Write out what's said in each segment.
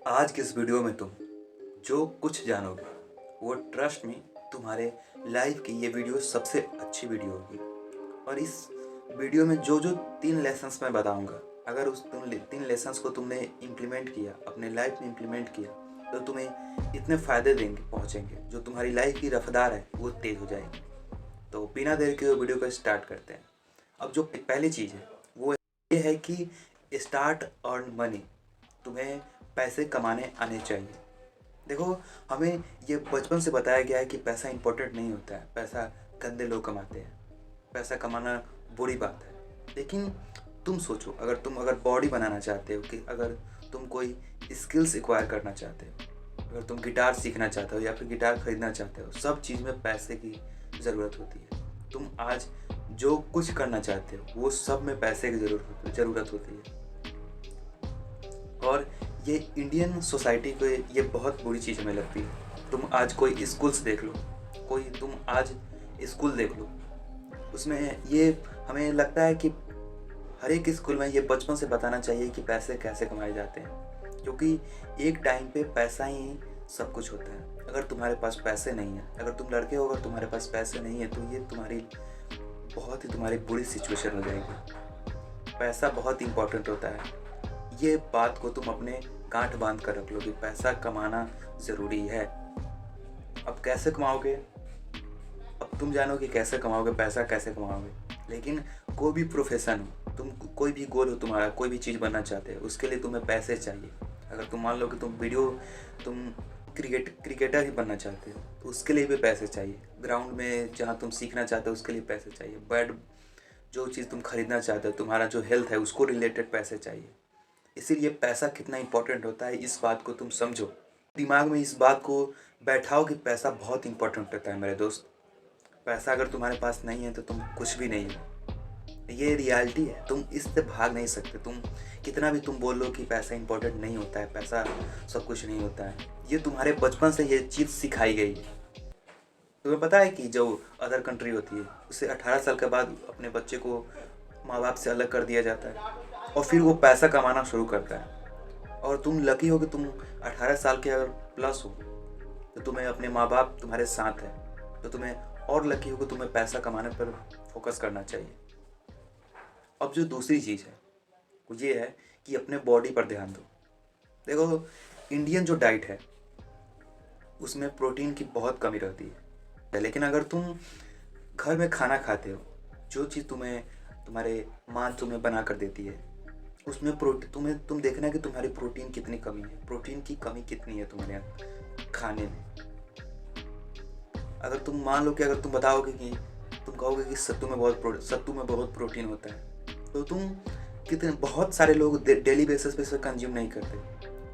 आज के इस वीडियो में तुम जो कुछ जानोगे वो ट्रस्ट में तुम्हारे लाइफ की ये वीडियो सबसे अच्छी वीडियो होगी। और इस वीडियो में जो जो 3 लेसन्स मैं बताऊंगा, अगर उस 3 लेसन्स को तुमने इम्प्लीमेंट किया, अपने लाइफ में इम्प्लीमेंट किया, तो तुम्हें इतने फ़ायदे देंगे पहुंचेंगे जो तुम्हारी लाइफ की रफ्तार है वो तेज़ हो जाएगी। तो बिना देर के वीडियो को स्टार्ट करते हैं। अब जो पहली चीज़ है वो ये है कि स्टार्ट अर्न मनी। तुम्हें पैसे कमाने आने चाहिए। देखो, हमें ये बचपन से बताया गया है कि पैसा इंपॉर्टेंट नहीं होता है, पैसा गंदे लोग कमाते हैं, पैसा कमाना बुरी बात है। लेकिन तुम सोचो, अगर बॉडी बनाना चाहते हो, कि अगर तुम कोई स्किल्स एक्वायर करना चाहते हो, अगर तुम गिटार सीखना चाहते हो या फिर गिटार खरीदना चाहते हो, सब चीज़ में पैसे की ज़रूरत होती है। तुम आज जो कुछ करना चाहते हो वो सब में पैसे की ज़रूरत होती है। और ये इंडियन सोसाइटी को ये बहुत बुरी चीज़ हमें लगती है। तुम आज कोई स्कूल्स देख लो, तुम आज स्कूल देख लो, उसमें ये हमें लगता है कि हर एक स्कूल में ये बचपन से बताना चाहिए कि पैसे कैसे कमाए जाते हैं, क्योंकि एक टाइम पे पैसा ही सब कुछ होता है। अगर तुम्हारे पास पैसे नहीं है, अगर तुम लड़के हो, अगर तुम्हारे पास पैसे नहीं है, तो ये तुम्हारी बुरी सिचुएशन हो जाएगी। पैसा बहुत इंपॉर्टेंट होता है। ये बात को तुम अपने गांठ बांध कर रख लो कि पैसा कमाना ज़रूरी है। अब कैसे कमाओगे? अब तुम जानो कि कैसे कमाओगे, पैसा कैसे कमाओगे। लेकिन कोई भी प्रोफेशन हो, तुम कोई भी गोल हो तुम्हारा, कोई भी चीज़ बनना चाहते हो, उसके लिए तुम्हें पैसे चाहिए। अगर तुम मान लो कि तुम क्रिकेटर ही बनना चाहते हो, तो उसके लिए भी पैसे चाहिए। ग्राउंड में जहाँ तुम सीखना चाहते हो उसके लिए पैसे चाहिए। जो चीज़ तुम खरीदना चाहते हो, तुम्हारा जो हेल्थ है उसको रिलेटेड पैसे चाहिए। इसीलिए पैसा कितना इंपॉर्टेंट होता है, इस बात को तुम समझो। दिमाग में इस बात को बैठाओ कि पैसा बहुत इंपॉर्टेंट होता है मेरे दोस्त। पैसा अगर तुम्हारे पास नहीं है तो तुम कुछ भी नहीं हो। ये रियलिटी है, तुम इससे भाग नहीं सकते। तुम कितना भी तुम बोल लो कि पैसा इंपॉर्टेंट नहीं होता है, पैसा सब कुछ नहीं होता है, ये तुम्हारे बचपन से ये चीज़ सिखाई गई है। तुम्हें पता है कि जो अदर कंट्री होती है, उसे 18 साल के बाद अपने बच्चे को माँ बाप से अलग कर दिया जाता है और फिर वो पैसा कमाना शुरू करता है। और तुम लकी हो कि तुम 18 साल के अगर प्लस हो तो तुम्हें अपने माँ बाप तुम्हारे साथ है, तो तुम्हें और लकी हो कि तुम्हें पैसा कमाने पर फोकस करना चाहिए। अब जो दूसरी चीज़ है वो ये है कि अपने बॉडी पर ध्यान दो। देखो, इंडियन जो डाइट है उसमें प्रोटीन की बहुत कमी रहती है। लेकिन अगर तुम घर में खाना खाते हो, जो चीज़ तुम्हारे माँ तुम्हें बना कर देती है, उसमें तुम देखना कि तुम्हारी प्रोटीन कितनी कमी है, प्रोटीन की कमी कितनी है तुम्हारे यहाँ खाने में। अगर तुम मान लो कि अगर तुम बताओगे कि तुम कहोगे कि सत्तू में बहुत प्रोटीन होता है, तो तुम बहुत सारे लोग डेली बेसिस पे इसे कंज्यूम नहीं करते।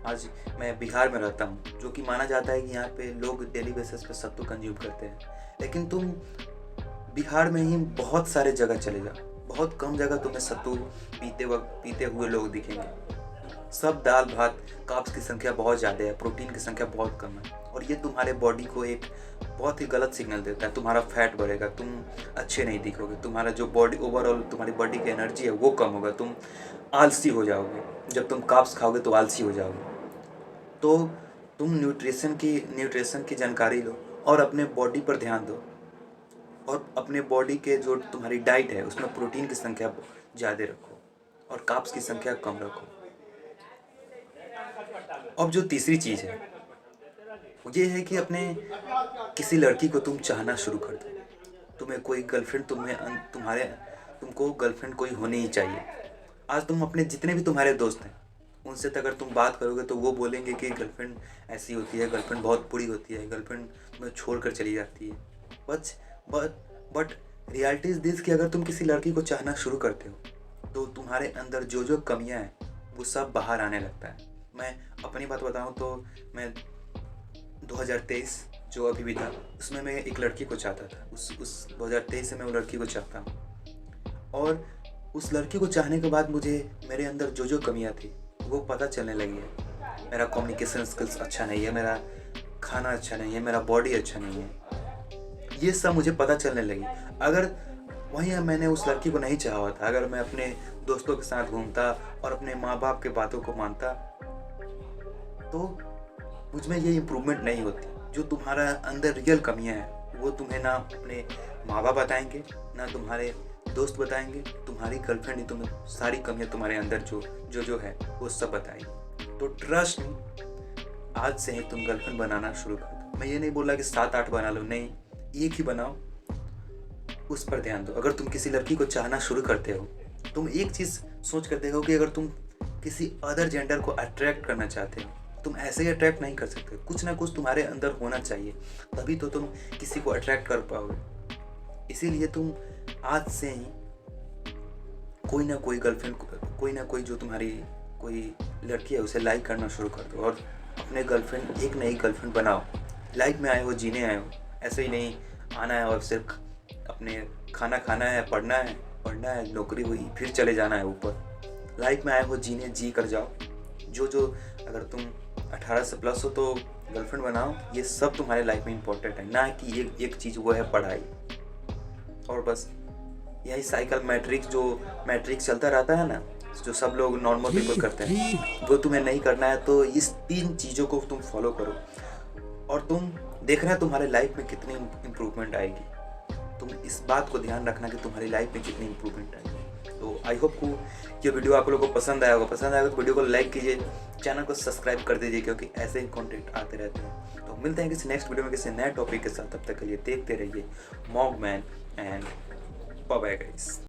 आज मैं बिहार में रहता हूँ, जो कि माना जाता है कि यहाँ पे लोग डेली बेसिस पे सत्तू कंज्यूम करते हैं। लेकिन तुम बिहार में ही बहुत सारे जगह चले जाओ, बहुत कम जगह तुम्हें सत्तू पीते हुए लोग दिखेंगे। सब दाल भात, कार्ब्स की संख्या बहुत ज़्यादा है, प्रोटीन की संख्या बहुत कम है। और ये तुम्हारे बॉडी को एक बहुत ही गलत सिग्नल देता है। तुम्हारा फैट बढ़ेगा, तुम अच्छे नहीं दिखोगे, तुम्हारा जो बॉडी ओवरऑल तुम्हारी बॉडी की एनर्जी है वो कम होगा, तुम आलसी हो जाओगे। जब तुम कार्ब्स खाओगे तो आलसी हो जाओगे। तो तुम न्यूट्रिशन की जानकारी लो और अपने बॉडी पर ध्यान दो, और अपने बॉडी के जो तुम्हारी डाइट है उसमें प्रोटीन की संख्या ज़्यादा रखो और कार्ब्स की संख्या कम रखो। अब जो तीसरी चीज़ है वो ये है कि अपने किसी लड़की को तुम चाहना शुरू कर दो। तुम्हें कोई गर्लफ्रेंड तुमको गर्लफ्रेंड कोई होनी ही चाहिए। आज तुम अपने जितने भी तुम्हारे दोस्त हैं उनसे अगर तुम बात करोगे तो वो बोलेंगे कि गर्लफ्रेंड ऐसी होती है, गर्लफ्रेंड बहुत बुरी होती है, गर्लफ्रेंड तुम्हें छोड़ कर चली जाती है। But but reality is this कि अगर तुम किसी लड़की को चाहना शुरू करते हो तो तुम्हारे अंदर जो जो कमियां हैं वो सब बाहर आने लगता है। मैं अपनी बात बताऊं तो मैं 2023 जो अभी भी था उसमें मैं एक लड़की को चाहता था। उस 2023 से मैं वो लड़की को चाहता हूँ, और उस लड़की को चाहने के बाद मुझे मेरे अंदर जो जो कमियां थी वो पता चलने लगी है। मेरा कम्युनिकेशन स्किल्स अच्छा नहीं है, मेरा खाना अच्छा नहीं है, मेरा बॉडी अच्छा नहीं है, ये सब मुझे पता चलने लगी। अगर वहीं मैंने उस लड़की को नहीं चाहा हुआ था, अगर मैं अपने दोस्तों के साथ घूमता और अपने माँ बाप के बातों को मानता, तो मुझ में ये इम्प्रूवमेंट नहीं होती। जो तुम्हारा अंदर रियल कमियां हैं वो तुम्हें ना अपने माँ बाप बताएंगे, ना तुम्हारे दोस्त बताएंगे, तुम्हारी गर्लफ्रेंड ही तुम्हें सारी कमियां तुम्हारे अंदर जो है वो सब बताएगी। तो ट्रस्ट मी, आज से ही तुम गर्लफ्रेंड बनाना शुरू कर दो। मैं ये नहीं बोला कि 7-8 बना लो, नहीं, एक ही बनाओ, उस पर ध्यान दो। अगर तुम किसी लड़की को चाहना शुरू करते हो, तुम एक चीज़ सोच कर देखो कि अगर तुम किसी अदर जेंडर को अट्रैक्ट करना चाहते हो, तुम ऐसे ही अट्रैक्ट नहीं कर सकते। कुछ ना कुछ तुम्हारे अंदर होना चाहिए, तभी तो तुम किसी को अट्रैक्ट कर पाओगे। इसीलिए तुम आज से ही कोई ना कोई गर्लफ्रेंड, कोई ना कोई जो तुम्हारी कोई लड़की है उसे लाइक करना शुरू कर दो, और अपने गर्लफ्रेंड, एक नई गर्लफ्रेंड बनाओ। लाइफ में आए हो, जीने आए हो, ऐसे ही नहीं आना है और सिर्फ अपने खाना खाना है, पढ़ना है, नौकरी हुई फिर चले जाना है ऊपर। लाइफ में आए हो जीने, जी कर जाओ। जो अगर तुम 18 से प्लस हो तो गर्लफ्रेंड बनाओ। ये सब तुम्हारे लाइफ में इम्पोर्टेंट है, ना कि एक चीज़ वो है पढ़ाई। और बस यही साइकिल मैट्रिक्स चलता रहता है ना, जो सब लोग नॉर्मल पीपल करते हैं, वो तुम्हें नहीं करना है। तो इस 3 चीज़ों को तुम फॉलो करो और तुम देखना तुम्हारे लाइफ में कितनी इम्प्रूवमेंट आएगी। तुम इस बात को ध्यान रखना कि तुम्हारी लाइफ में कितनी इम्प्रूवमेंट आएगी। तो आई होप को ये वीडियो आप लोगों को पसंद आया होगा। तो वीडियो को लाइक कीजिए, चैनल को सब्सक्राइब कर दीजिए, क्योंकि ऐसे ही कंटेंट आते रहते हैं। तो मिलते हैं किसी नेक्स्ट वीडियो में किसी नए टॉपिक के साथ। तब तक के लिए देखते रहिए मॉगमैन एंड बाय बाय गाइस।